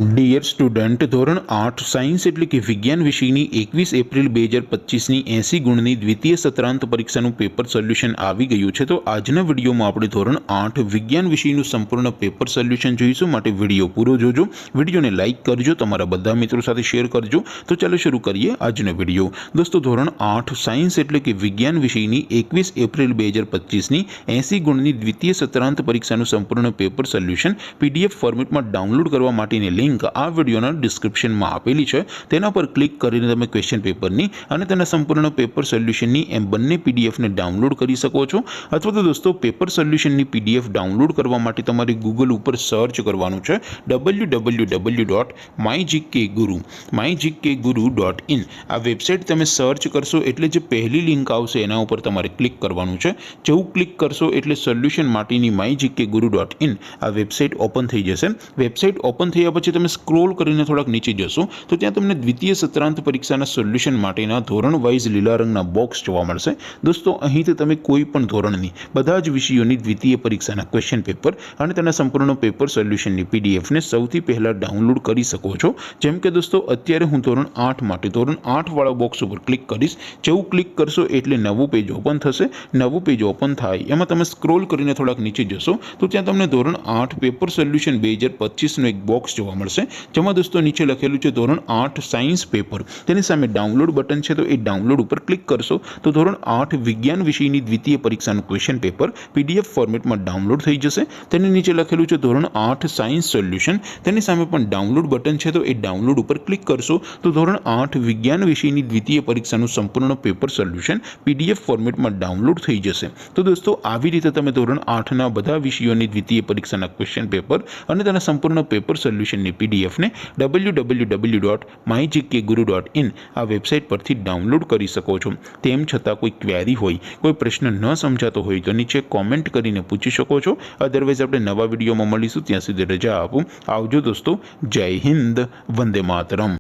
Dear student, ધોરણ 8 science એટલે કે વિજ્ઞાન વિષયની 21 એપ્રિલ 2025ની 80 ગુણની દ્વિતીય સત્રાંત પરીક્ષાનું પેપર સોલ્યુશન આવી ગયું છે। તો આજના વિડીયોમાં આપણે ધોરણ 8 વિજ્ઞાન વિષયનું સંપૂર્ણ પેપર સોલ્યુશન જોઈશું। માટે વિડીયો પૂરો જોજો, વિડીયોને લાઇક કરજો, તમારા બધા મિત્રો સાથે શેર કરજો। તો ચાલો શરૂ કરીએ આજનો વિડીયો। દોસ્તો, ધોરણ 8 સાયન્સ એટલે કે વિજ્ઞાન વિષયની 21 એપ્રિલ 2025ની 80 ગુણની દ્વિતીય સત્રાંત પરીક્ષાનું સંપૂર્ણ પેપર સોલ્યુશન PDF ફોર્મેટમાં ડાઉનલોડ કરવા માટેની લિંક આ વિડીયોના ડિસ્ક્રિપ્શનમાં આપેલી છે। તેના પર ક્લિક કરીને તમે ક્વેશ્ચન પેપરની અને તેના સંપૂર્ણ પેપર સોલ્યુશનની એમ બંને પીડીએફને ડાઉનલોડ કરી શકો છો। અથવા તો દોસ્તો, પેપર સોલ્યુશનની પીડીએફ ડાઉનલોડ કરવા માટે તમારે ગૂગલ ઉપર સર્ચ કરવાનું છે www.mygkguru.in। આ વેબસાઇટ તમે સર્ચ કરશો એટલે જે પહેલી લિંક આવશે એના ઉપર તમારે ક્લિક કરવાનું છે। જેવું ક્લિક કરશો એટલે સોલ્યુશન માટેની mygkguru.in આ વેબસાઇટ ઓપન થઈ જશે। વેબસાઇટ ઓપન થયા પછી તમે સ્ક્રોલ કરીને થોડાક નીચે જશો તો ત્યાં તમને દ્વિતીય સત્રાંત પરીક્ષાના સોલ્યુશન માટેના ધોરણ વાઇઝ લીલા રંગના બોક્સ જોવા મળશે। દોસ્તો, અહીંથી તમે કોઈ પણ ધોરણની બધા જ વિષયોની દ્વિતીય પરીક્ષાના ક્વેશ્ચન પેપર અને તેના સંપૂર્ણ પેપર સોલ્યુશનની પીડીએફને સૌથી પહેલાં ડાઉનલોડ કરી શકો છો। જેમ કે દોસ્તો, અત્યારે હું ધોરણ 8 માટે ધોરણ 8 વાળા બોક્સ ઉપર ક્લિક કરીશ। જેવું ક્લિક કરશો એટલે નવું પેજ ઓપન થશે। નવું પેજ ઓપન થાય એમાં તમે સ્ક્રોલ કરીને થોડાક નીચે જશો તો ત્યાં તમને ધોરણ 8 પેપર સોલ્યુશન 2025નું એક બોક્સ જોવા મળશે, જેમાં દોસ્તો નીચે લખેલું છે ધોરણ 8 સાયન્સ પેપર। તેની સામે ડાઉનલોડ બટન છે, તો એ ડાઉનલોડ ઉપર ક્લિક કરશો તો ધોરણ 8 વિજ્ઞાન વિષયની દ્વિતીય પરીક્ષાનું ક્વેશ્ચન પેપર PDF ફોર્મેટમાં ડાઉનલોડ થઈ જશે। તેની નીચે લખેલું છે ધોરણ 8 સાયન્સ સોલ્યુશન। તેની સામે પણ ડાઉનલોડ બટન છે, તો એ ડાઉનલોડ ઉપર ક્લિક કરશો તો ધોરણ 8 વિજ્ઞાન વિષયની દ્વિતીય પરીક્ષાનું સંપૂર્ણ પેપર સોલ્યુશન PDF ફોર્મેટમાં ડાઉનલોડ થઈ જશે। તો દોસ્તો, આવી રીતે તમે ધોરણ 8ના બધા વિષયોની દ્વિતીય પરીક્ષાના ક્વેશ્ચન પેપર અને તેના સંપૂર્ણ પેપર સોલ્યુશનની પીડીએફને www.mygkguru.in આ વેબસાઇટ પરથી ડાઉનલોડ કરી શકો છો। તેમ છતાં કોઈ ક્વેરી હોય, કોઈ પ્રશ્ન ન સમજાતો હોય તો નીચે કોમેન્ટ કરીને પૂછી શકો છો। અધરવાઇઝ આપણે નવા વિડીયોમાં મળીશું, ત્યાં સુધી રજા આપું। આવજો દોસ્તો, જય હિન્દ, વંદે માતરમ।